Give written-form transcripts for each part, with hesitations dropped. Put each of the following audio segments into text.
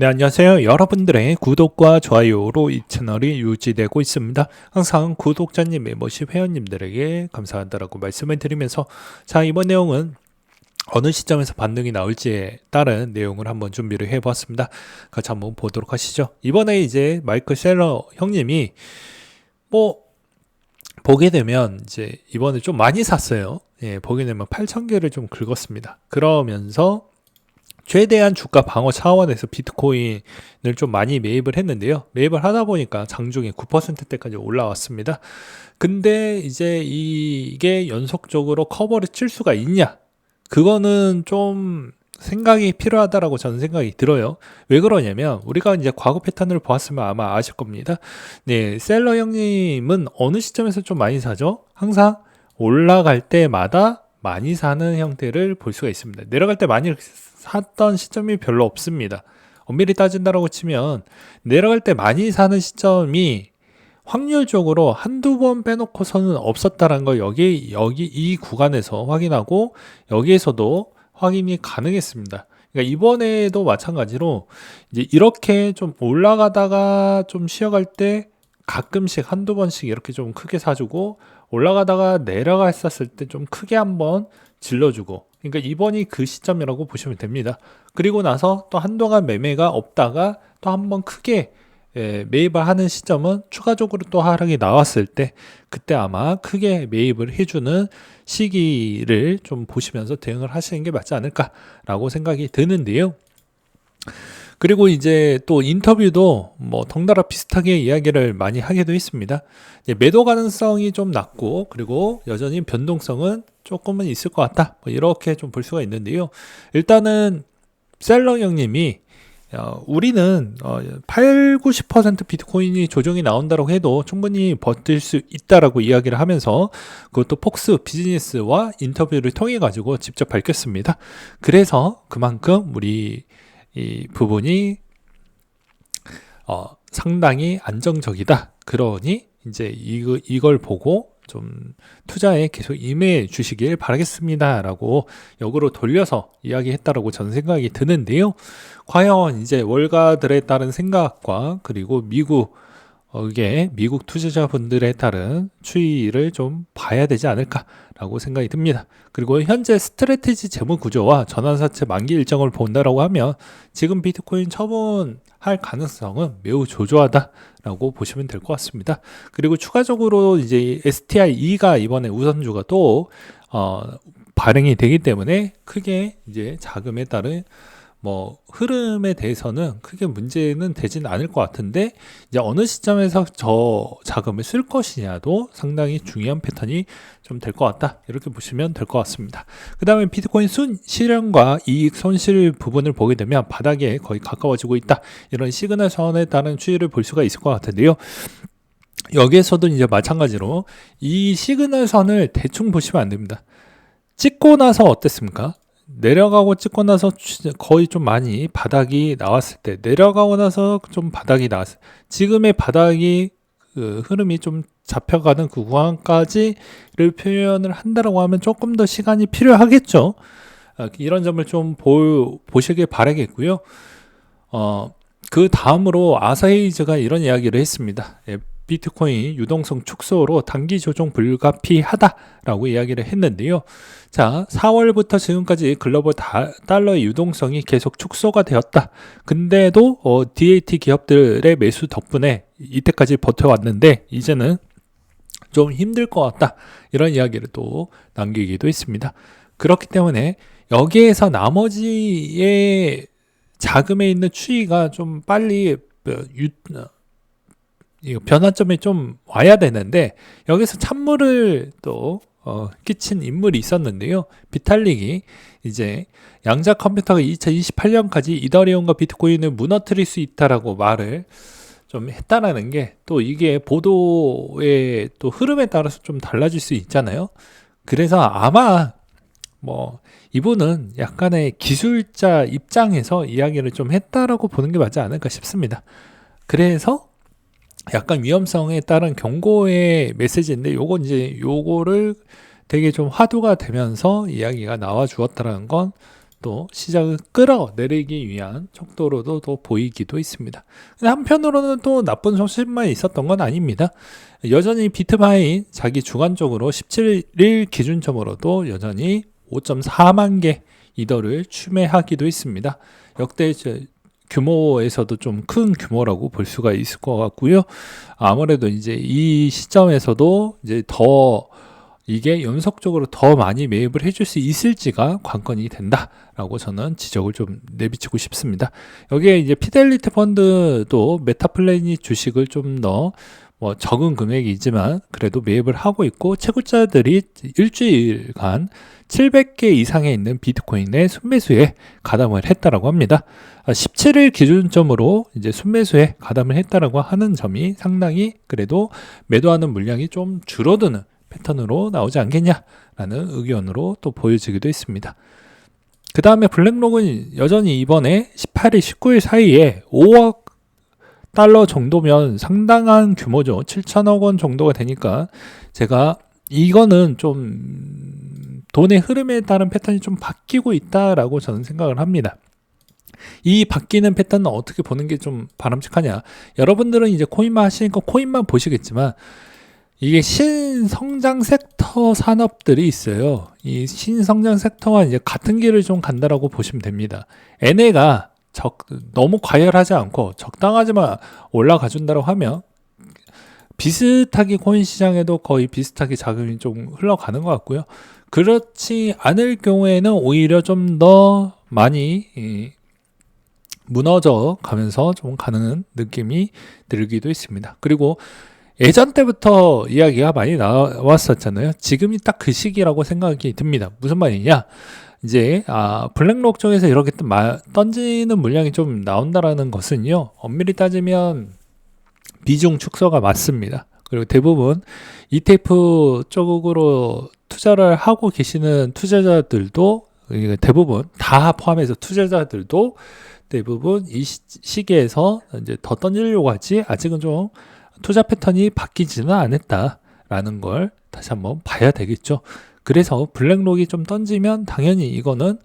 네, 안녕하세요. 여러분들의 구독과 좋아요로 이 채널이 유지되고 있습니다. 항상 구독자님, 멤버십 회원님들에게 감사하다라고 말씀을 드리면서, 자, 이번 내용은 어느 시점에서 반등이 나올지에 따른 내용을 한번 준비를 해보았습니다. 같이 한번 보도록 하시죠. 이번에 이제 마이클 셀러 형님이 뭐 보게 되면 이제 이번에 좀 많이 샀어요. 예, 보게 되면 8,000개를 좀 긁었습니다. 그러면서 최대한 주가 방어 차원에서 비트코인을 좀 많이 매입을 했는데요. 매입을 하다 보니까 장중에 9%대까지 올라왔습니다. 근데 이제 이게 연속적으로 커버를 칠 수가 있냐? 그거는 좀 생각이 필요하다라고 저는 생각이 들어요. 왜 그러냐면 우리가 이제 과거 패턴을 보았으면 아마 아실 겁니다. 네, 셀러 형님은 어느 시점에서 좀 많이 사죠? 항상 올라갈 때마다 많이 사는 형태를 볼 수가 있습니다. 내려갈 때 많이 샀던 시점이 별로 없습니다. 엄밀히 따진다라고 치면 내려갈 때 많이 사는 시점이 확률적으로 한두 번 빼놓고서는 없었다는 걸 여기 이 구간에서 확인하고 여기에서도 확인이 가능했습니다. 그러니까 이번에도 마찬가지로 이제 이렇게 좀 올라가다가 좀 쉬어갈 때 가끔씩 한두 번씩 이렇게 좀 크게 사주고 올라가다가 내려갔었을 때 좀 크게 한번 질러주고, 그러니까 이번이 그 시점이라고 보시면 됩니다. 그리고 나서 또 한동안 매매가 없다가 또 한번 크게 매입을 하는 시점은 추가적으로 또 하락이 나왔을 때 그때 아마 크게 매입을 해주는 시기를 좀 보시면서 대응을 하시는 게 맞지 않을까라고 생각이 드는데요. 그리고 이제 또 인터뷰도 뭐 덩달아 비슷하게 이야기를 많이 하기도 했습니다. 매도 가능성이 좀 낮고 그리고 여전히 변동성은 조금은 있을 것 같다, 뭐 이렇게 좀 볼 수가 있는데요. 일단은 셀러 형님이 우리는 8, 90% 비트코인이 조정이 나온다고 해도 충분히 버틸 수 있다라고 이야기를 하면서 그것도 폭스 비즈니스와 인터뷰를 통해 가지고 직접 밝혔습니다. 그래서 그만큼 우리 이 부분이 상당히 안정적이다. 그러니 이제 이걸 보고 좀 투자에 계속 임해 주시길 바라겠습니다 라고 역으로 돌려서 이야기했다라고 저는 생각이 드는데요. 과연 이제 월가들에 따른 생각과 그리고 미국 투자자분들에 따른 추이를 좀 봐야 되지 않을까라고 생각이 듭니다. 그리고 현재 스트래티지 재무 구조와 전환사채 만기 일정을 본다라고 하면 지금 비트코인 처분할 가능성은 매우 조조하다라고 보시면 될 것 같습니다. 그리고 추가적으로 이제 STI2가 이번에 우선주가 또 발행이 되기 때문에 크게 이제 자금에 따른 뭐 흐름에 대해서는 크게 문제는 되진 않을 것 같은데, 이제 어느 시점에서 저 자금을 쓸 것이냐도 상당히 중요한 패턴이 좀 될 것 같다, 이렇게 보시면 될 것 같습니다. 그 다음에 비트코인 실현과 이익 손실 부분을 보게 되면 바닥에 거의 가까워지고 있다, 이런 시그널 선에 따른 추이를 볼 수가 있을 것 같은데요. 여기에서도 이제 마찬가지로 이 시그널 선을 대충 보시면 안 됩니다. 찍고 나서 어땠습니까? 내려가고 찍고 나서 거의 좀 많이 바닥이 나왔을 때, 내려가고 나서 좀 바닥이 나왔을 때, 지금의 바닥이 그 흐름이 좀 잡혀가는 그 구간까지를 표현을 한다라고 하면 조금 더 시간이 필요하겠죠. 이런 점을 좀 보시길 바라겠고요. 그 다음으로 아사히즈가 이런 이야기를 했습니다. 비트코인 유동성 축소로 단기 조정 불가피하다라고 이야기를 했는데요. 자, 4월부터 지금까지 글로벌 달러의 유동성이 계속 축소가 되었다. 근데도 DAT 기업들의 매수 덕분에 이때까지 버텨왔는데 이제는 좀 힘들 것 같다, 이런 이야기를 또 남기기도 했습니다. 그렇기 때문에 여기에서 나머지의 자금에 있는 추이가 좀 빨리 변화점이 좀 와야 되는데, 여기서 찬물을 또 끼친 인물이 있었는데요. 비탈릭이 이제 양자 컴퓨터가 2028년까지 이더리움과 비트코인을 무너뜨릴 수 있다라고 말을 좀 했다라는 게, 또 이게 보도의 또 흐름에 따라서 좀 달라질 수 있잖아요. 그래서 아마 뭐 이분은 약간의 기술자 입장에서 이야기를 좀 했다라고 보는 게 맞지 않을까 싶습니다. 그래서 약간 위험성에 따른 경고의 메시지인데, 요거를 되게 좀 화두가 되면서 이야기가 나와 주었다는 건 또 시장을 끌어내리기 위한 척도로도 또 보이기도 있습니다. 근데 한편으로는 또 나쁜 소식만 있었던 건 아닙니다. 여전히 비트마인 자기 주관적으로 17일 기준점으로도 여전히 5.4만 개 이더를 추매하기도 했습니다. 역대 규모에서도 좀 큰 규모라고 볼 수가 있을 것 같고요. 아무래도 이제 이 시점에서도 이제 더 이게 연속적으로 더 많이 매입을 해줄 수 있을지가 관건이 된다라고 저는 지적을 좀 내비치고 싶습니다. 여기에 이제 피델리티 펀드도 메타플래닛 주식을 좀 더 적은 금액이지만 그래도 매입을 하고 있고, 채굴자들이 일주일간 700개 이상에 있는 비트코인의 순매수에 가담을 했다라고 합니다. 17일 기준점으로 이제 순매수에 가담을 했다라고 하는 점이 상당히 그래도 매도하는 물량이 좀 줄어드는 패턴으로 나오지 않겠냐라는 의견으로 또 보여지기도 했습니다. 그 다음에 블랙록은 여전히 이번에 18일, 19일 사이에 5억 달러 정도면 상당한 규모죠. 7천억 원 정도가 되니까 제가 이거는 좀 돈의 흐름에 따른 패턴이 좀 바뀌고 있다라고 저는 생각을 합니다. 이 바뀌는 패턴은 어떻게 보는 게 좀 바람직하냐. 여러분들은 이제 코인만 하시니까 코인만 보시겠지만 이게 신성장 섹터 산업들이 있어요. 이 신성장 섹터와 이제 같은 길을 좀 간다라고 보시면 됩니다. 얘네가 너무 과열하지 않고 적당하지만 올라가 준다고 하면 비슷하게 코인 시장에도 거의 비슷하게 자금이 좀 흘러가는 것 같고요. 그렇지 않을 경우에는 오히려 좀 더 많이 무너져 가면서 좀 가는 느낌이 들기도 있습니다. 그리고 예전 때부터 이야기가 많이 나왔었잖아요. 지금이 딱 그 시기라고 생각이 듭니다. 무슨 말이냐? 이제 블랙록 쪽에서 이렇게 던지는 물량이 좀 나온다라는 것은요, 엄밀히 따지면 비중 축소가 맞습니다. 그리고 대부분 ETF 쪽으로 투자를 하고 계시는 투자자들도 대부분 다 포함해서 투자자들도 대부분 이 시기에서 이제 더 던지려고 하지 아직은 좀 투자 패턴이 바뀌지는 않았다라는 걸 다시 한번 봐야 되겠죠. 그래서 블랙록이 좀 던지면 당연히 이거는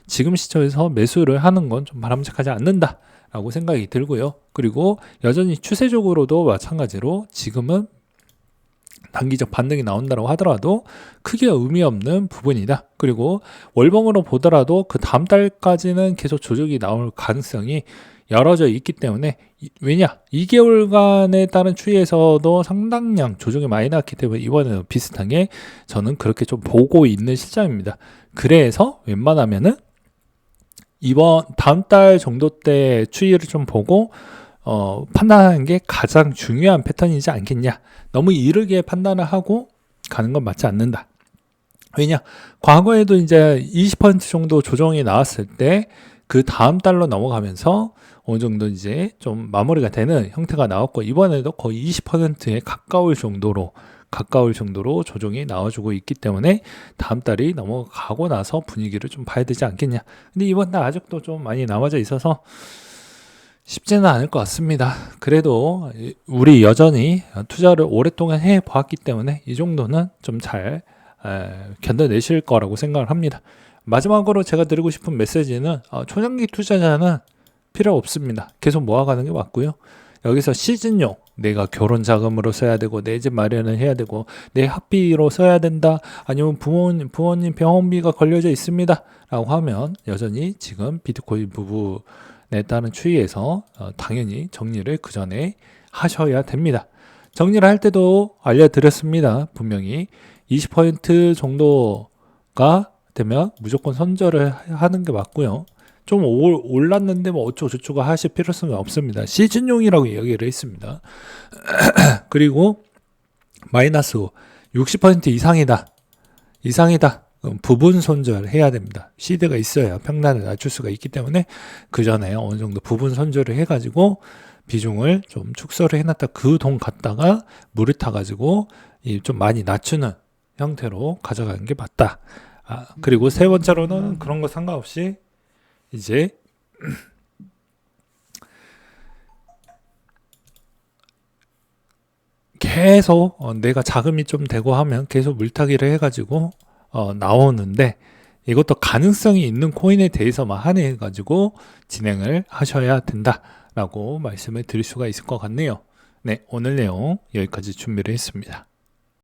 지금 시점에서 매수를 하는 건 좀 바람직하지 않는다라고 생각이 들고요. 그리고 여전히 추세적으로도 마찬가지로 지금은 단기적 반등이 나온다고 하더라도 크게 의미 없는 부분이다. 그리고 월봉으로 보더라도 그 다음 달까지는 계속 조정이 나올 가능성이 열어져 있기 때문에, 왜냐? 2개월간에 따른 추이에서도 상당량 조정이 많이 나왔기 때문에 이번에는 비슷하게 저는 그렇게 좀 보고 있는 시점입니다. 그래서 웬만하면은 다음 달 정도 때 추이를 좀 보고 판단하는 게 가장 중요한 패턴이지 않겠냐. 너무 이르게 판단을 하고 가는 건 맞지 않는다. 왜냐? 과거에도 이제 20% 정도 조정이 나왔을 때 그 다음 달로 넘어가면서 어느 정도 이제 좀 마무리가 되는 형태가 나왔고, 이번에도 거의 20%에 가까울 정도로 조정이 나와주고 있기 때문에 다음 달이 넘어가고 나서 분위기를 좀 봐야 되지 않겠냐. 근데 이번 달 아직도 좀 많이 남아져 있어서 쉽지는 않을 것 같습니다. 그래도 우리 여전히 투자를 오랫동안 해보았기 때문에 이 정도는 좀 잘 견뎌내실 거라고 생각을 합니다. 마지막으로 제가 드리고 싶은 메시지는 초장기 투자자는 필요 없습니다. 계속 모아가는 게 맞고요. 여기서 시즌용, 내가 결혼 자금으로 써야 되고 내 집 마련을 해야 되고 내 학비로 써야 된다, 아니면 부모님 병원비가 걸려져 있습니다 라고 하면 여전히 지금 비트코인 부분에 따른 추이에서 당연히 정리를 그 전에 하셔야 됩니다. 정리를 할 때도 알려드렸습니다. 분명히 20% 정도가 되면 무조건 손절을 하는 게 맞고요. 좀 올랐는데 뭐 어쩌고 저쩌고 하실 필요성이 없습니다. 시즌용이라고 얘기를 했습니다. 그리고 마이너스 60% 이상이다. 그럼 부분 손절해야 됩니다. 시드가 있어야 평단을 낮출 수가 있기 때문에 그 전에 어느 정도 부분 손절을 해가지고 비중을 좀 축소를 해놨다 그 돈 갖다가 물을 타가지고 좀 많이 낮추는 형태로 가져가는 게 맞다. 그리고 세 번째로는 그런 거 상관없이 이제 계속 내가 자금이 좀 되고 하면 계속 물타기를 해가지고 나오는데, 이것도 가능성이 있는 코인에 대해서만 한해 가지고 진행을 하셔야 된다라고 말씀을 드릴 수가 있을 것 같네요. 네, 오늘 내용 여기까지 준비를 했습니다.